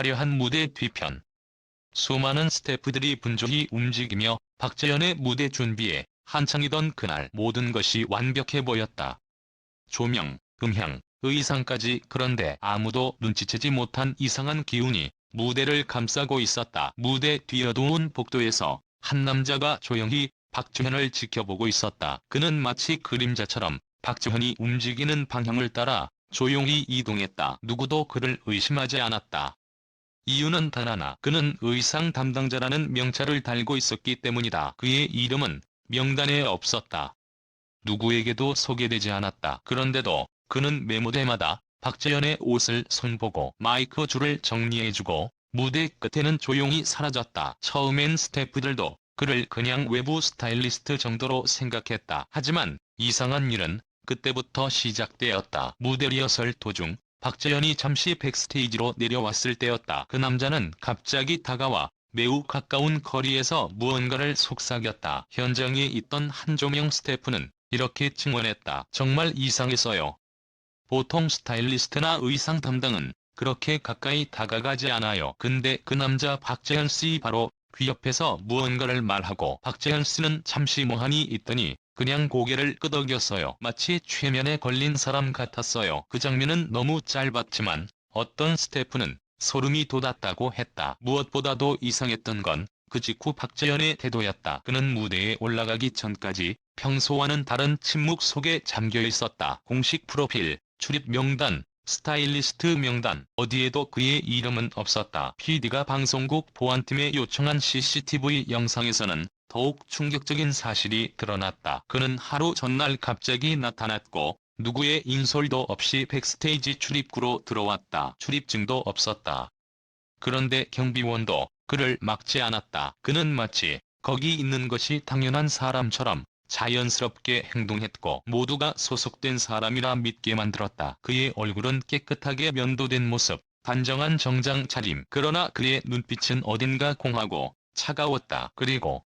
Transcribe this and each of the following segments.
화려한 무대 뒤편. 수많은 스태프들이 분주히 움직이며 박재현의 무대 준비에 한창이던 그날 모든 것이 완벽해 보였다. 조명, 음향, 의상까지. 그런데 아무도 눈치채지 못한 이상한 기운이 무대를 감싸고 있었다. 무대 뒤 어두운 복도에서 한 남자가 조용히 박재현을 지켜보고 있었다. 그는 마치 그림자처럼 박재현이 움직이는 방향을 따라 조용히 이동했다. 누구도 그를 의심하지 않았다. 이유는 단 하나. 그는 의상 담당자라는 명찰을 달고 있었기 때문이다. 그의 이름은 명단에 없었다. 누구에게도 소개되지 않았다. 그런데도 그는 매무대마다 박재현의 옷을 손보고 마이크 줄을 정리해주고 무대 끝에는 조용히 사라졌다. 처음엔 스태프들도 그를 그냥 외부 스타일리스트 정도로 생각했다. 하지만 이상한 일은 그때부터 시작되었다. 무대 리허설 도중 박재현이 잠시 백스테이지로 내려왔을 때였다. 그 남자는 갑자기 다가와 매우 가까운 거리에서 무언가를 속삭였다. 현장에 있던 한조명 스태프는 이렇게 증언했다. 정말 이상했어요. 보통 스타일리스트나 의상 담당은 그렇게 가까이 다가가지 않아요. 근데 그 남자 박재현 씨 바로 귀 옆에서 무언가를 말하고 박재현 씨는 잠시 멍하니 있더니 그냥 고개를 끄덕였어요. 마치 최면에 걸린 사람 같았어요. 그 장면은 너무 짧았지만 어떤 스태프는 소름이 돋았다고 했다. 무엇보다도 이상했던 건 그 직후 박재현의 태도였다. 그는 무대에 올라가기 전까지 평소와는 다른 침묵 속에 잠겨 있었다. 공식 프로필, 출입 명단, 스타일리스트 명단, 어디에도 그의 이름은 없었다. PD가 방송국 보안팀에 요청한 CCTV 영상에서는 더욱 충격적인 사실이 드러났다. 그는 하루 전날 갑자기 나타났고 누구의 인솔도 없이 백스테이지 출입구로 들어왔다. 출입증도 없었다. 그런데 경비원도 그를 막지 않았다. 그는 마치 거기 있는 것이 당연한 사람처럼 자연스럽게 행동했고 모두가 소속된 사람이라 믿게 만들었다. 그의 얼굴은 깨끗하게 면도된 모습, 단정한 정장 차림. 그러나 그의 눈빛은 어딘가 공하고 차가웠다. 그리고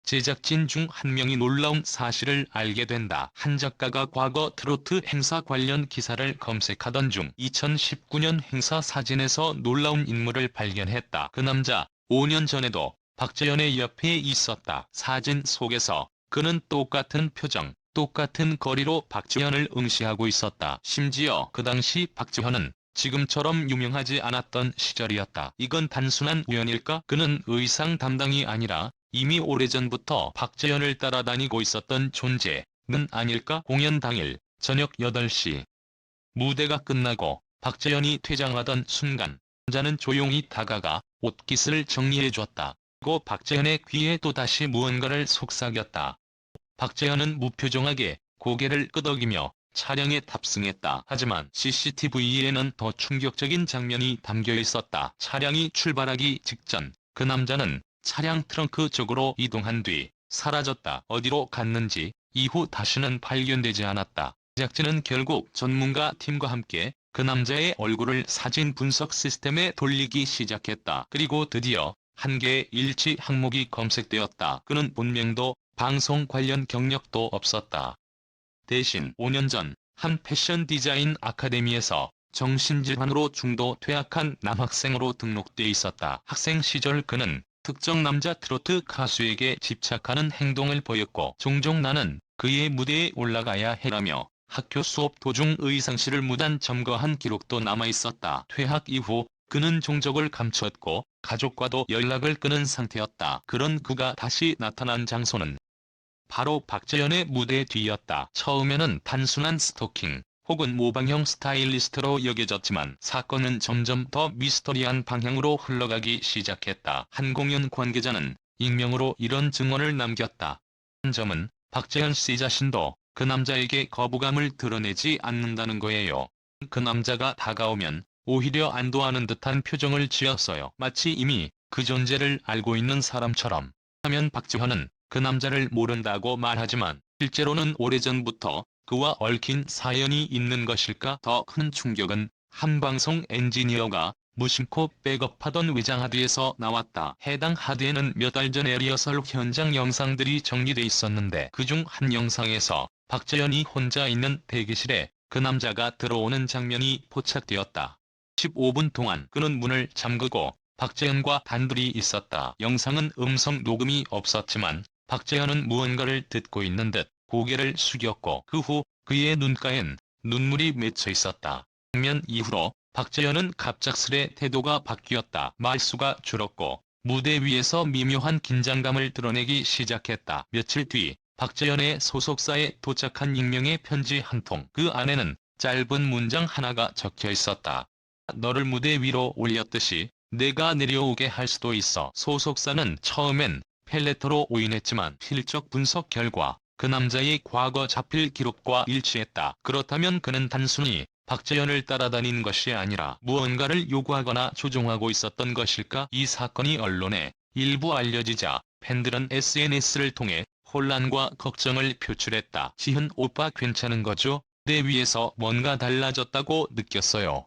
제작진 중 한 명이 놀라운 사실을 알게 된다. 한 작가가 과거 트로트 행사 관련 기사를 검색하던 중 2019년 행사 사진에서 놀라운 인물을 발견했다. 그 남자 5년 전에도 박재현의 옆에 있었다. 사진 속에서 그는 똑같은 표정, 똑같은 거리로 박재현을 응시하고 있었다. 심지어 그 당시 박재현은 지금처럼 유명하지 않았던 시절이었다. 이건 단순한 우연일까? 그는 의상 담당이 아니라 이미 오래전부터 박재현을 따라다니고 있었던 존재는 아닐까? 공연 당일 저녁 8시 무대가 끝나고 박재현이 퇴장하던 순간 남자는 조용히 다가가 옷깃을 정리해줬다. 그리고 박재현의 귀에 또다시 무언가를 속삭였다. 박재현은 무표정하게 고개를 끄덕이며 차량에 탑승했다. 하지만 CCTV에는 더 충격적인 장면이 담겨 있었다. 차량이 출발하기 직전 그 남자는 차량 트렁크 쪽으로 이동한 뒤 사라졌다. 어디로 갔는지 이후 다시는 발견되지 않았다. 제작진은 결국 전문가 팀과 함께 그 남자의 얼굴을 사진 분석 시스템에 돌리기 시작했다. 그리고 드디어 한 개의 일치 항목이 검색되었다. 그는 본명도 방송 관련 경력도 없었다. 대신 5년 전 한 패션 디자인 아카데미에서 정신질환으로 중도 퇴학한 남학생으로 등록돼 있었다. 학생 시절 그는 특정 남자 트로트 가수에게 집착하는 행동을 보였고 종종 나는 그의 무대에 올라가야 해라며 학교 수업 도중 의상실을 무단 점거한 기록도 남아있었다. 퇴학 이후 그는 종적을 감췄고 가족과도 연락을 끊은 상태였다. 그런 그가 다시 나타난 장소는 바로 박재현의 무대 뒤였다. 처음에는 단순한 스토킹 혹은 모방형 스타일리스트로 여겨졌지만 사건은 점점 더 미스터리한 방향으로 흘러가기 시작했다. 한 공연 관계자는 익명으로 이런 증언을 남겼다. 한 점은 박재현 씨 자신도 그 남자에게 거부감을 드러내지 않는다는 거예요. 그 남자가 다가오면 오히려 안도하는 듯한 표정을 지었어요. 마치 이미 그 존재를 알고 있는 사람처럼. 하면 박재현은 그 남자를 모른다고 말하지만 실제로는 오래전부터 그와 얽힌 사연이 있는 것일까? 더 큰 충격은 한 방송 엔지니어가 무심코 백업하던 외장 하드에서 나왔다. 해당 하드에는 몇 달 전에 리허설 현장 영상들이 정리돼 있었는데 그중 한 영상에서 박재현이 혼자 있는 대기실에 그 남자가 들어오는 장면이 포착되었다. 15분 동안 그는 문을 잠그고 박재현과 단둘이 있었다. 영상은 음성 녹음이 없었지만 박재현은 무언가를 듣고 있는 듯 고개를 숙였고 그 후 그의 눈가엔 눈물이 맺혀 있었다. 장면 이후로 박재현은 갑작스레 태도가 바뀌었다. 말수가 줄었고 무대 위에서 미묘한 긴장감을 드러내기 시작했다. 며칠 뒤 박재현의 소속사에 도착한 익명의 편지 한 통. 그 안에는 짧은 문장 하나가 적혀 있었다. 너를 무대 위로 올렸듯이 내가 내려오게 할 수도 있어. 소속사는 처음엔 펠레터로 오인했지만 실적 분석 결과 그 남자의 과거 자필 기록과 일치했다. 그렇다면 그는 단순히 박재현을 따라다닌 것이 아니라 무언가를 요구하거나 조종하고 있었던 것일까? 이 사건이 언론에 일부 알려지자 팬들은 SNS를 통해 혼란과 걱정을 표출했다. 지훈 오빠 괜찮은 거죠? 무대 위에서 뭔가 달라졌다고 느꼈어요.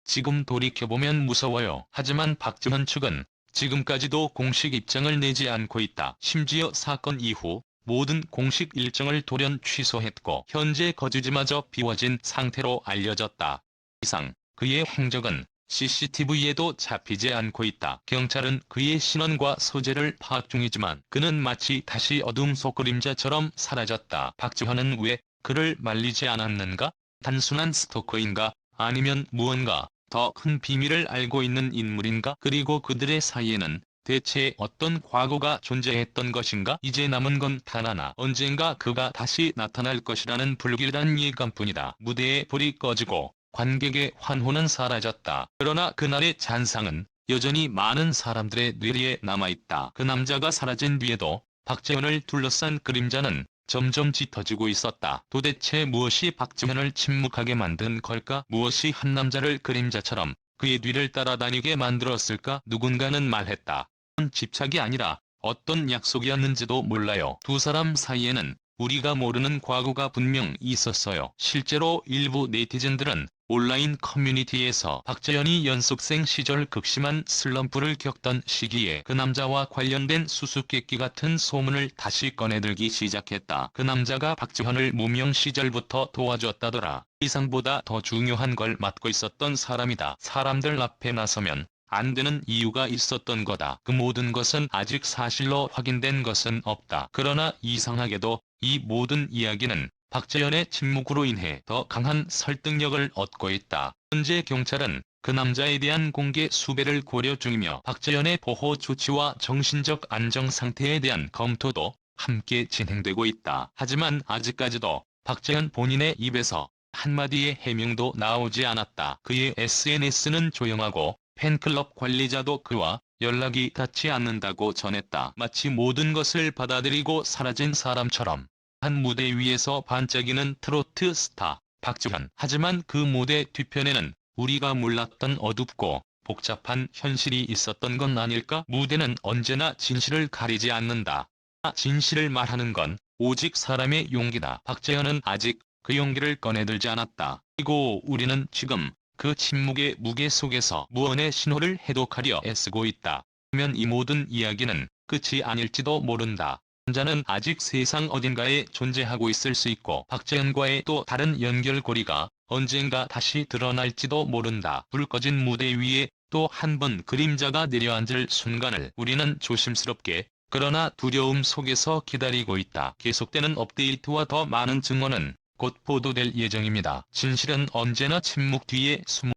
지금 돌이켜보면 무서워요. 하지만 박지현 측은 지금까지도 공식 입장을 내지 않고 있다. 심지어 사건 이후 모든 공식 일정을 돌연 취소했고 현재 거주지마저 비워진 상태로 알려졌다. 이상 그의 행적은 CCTV에도 잡히지 않고 있다. 경찰은 그의 신원과 소재를 파악 중이지만 그는 마치 다시 어둠 속 그림자처럼 사라졌다. 박지현은 왜 그를 말리지 않았는가? 단순한 스토커인가? 아니면 무언가 더 큰 비밀을 알고 있는 인물인가? 그리고 그들의 사이에는 대체 어떤 과거가 존재했던 것인가? 이제 남은 건 단 하나. 언젠가 그가 다시 나타날 것이라는 불길한 예감뿐이다. 무대에 불이 꺼지고 관객의 환호는 사라졌다. 그러나 그날의 잔상은 여전히 많은 사람들의 뇌리에 남아있다. 그 남자가 사라진 뒤에도 박재현을 둘러싼 그림자는 점점 짙어지고 있었다. 도대체 무엇이 박재현을 침묵하게 만든 걸까? 무엇이 한 남자를 그림자처럼 그의 뒤를 따라다니게 만들었을까? 누군가는 말했다. 집착이 아니라 어떤 약속이었는지도 몰라요. 두 사람 사이에는 우리가 모르는 과거가 분명 있었어요. 실제로 일부 네티즌들은 온라인 커뮤니티에서 박재현이 연습생 시절 극심한 슬럼프를 겪던 시기에 그 남자와 관련된 수수께끼 같은 소문을 다시 꺼내들기 시작했다. 그 남자가 박재현을 무명 시절부터 도와줬다더라. 이상보다 더 중요한 걸 맡고 있었던 사람이다. 사람들 앞에 나서면 안 되는 이유가 있었던 거다. 그 모든 것은 아직 사실로 확인된 것은 없다. 그러나 이상하게도 이 모든 이야기는 박재현의 침묵으로 인해 더 강한 설득력을 얻고 있다. 현재 경찰은 그 남자에 대한 공개 수배를 고려 중이며 박재현의 보호 조치와 정신적 안정 상태에 대한 검토도 함께 진행되고 있다. 하지만 아직까지도 박재현 본인의 입에서 한마디의 해명도 나오지 않았다. 그의 SNS는 조용하고 팬클럽 관리자도 그와 연락이 닿지 않는다고 전했다. 마치 모든 것을 받아들이고 사라진 사람처럼. 한 무대 위에서 반짝이는 트로트 스타 박재현. 하지만 그 무대 뒤편에는 우리가 몰랐던 어둡고 복잡한 현실이 있었던 건 아닐까? 무대는 언제나 진실을 가리지 않는다. 진실을 말하는 건 오직 사람의 용기다. 박재현은 아직 그 용기를 꺼내들지 않았다. 그리고 우리는 지금 그 침묵의 무게 속에서 무언의 신호를 해독하려 애쓰고 있다. 그러면 이 모든 이야기는 끝이 아닐지도 모른다. 남자는 아직 세상 어딘가에 존재하고 있을 수 있고 박재현과의 또 다른 연결고리가 언젠가 다시 드러날지도 모른다. 불 꺼진 무대 위에 또 한 번 그림자가 내려앉을 순간을 우리는 조심스럽게 그러나 두려움 속에서 기다리고 있다. 계속되는 업데이트와 더 많은 증언은 곧 보도될 예정입니다. 진실은 언제나 침묵 뒤에 숨어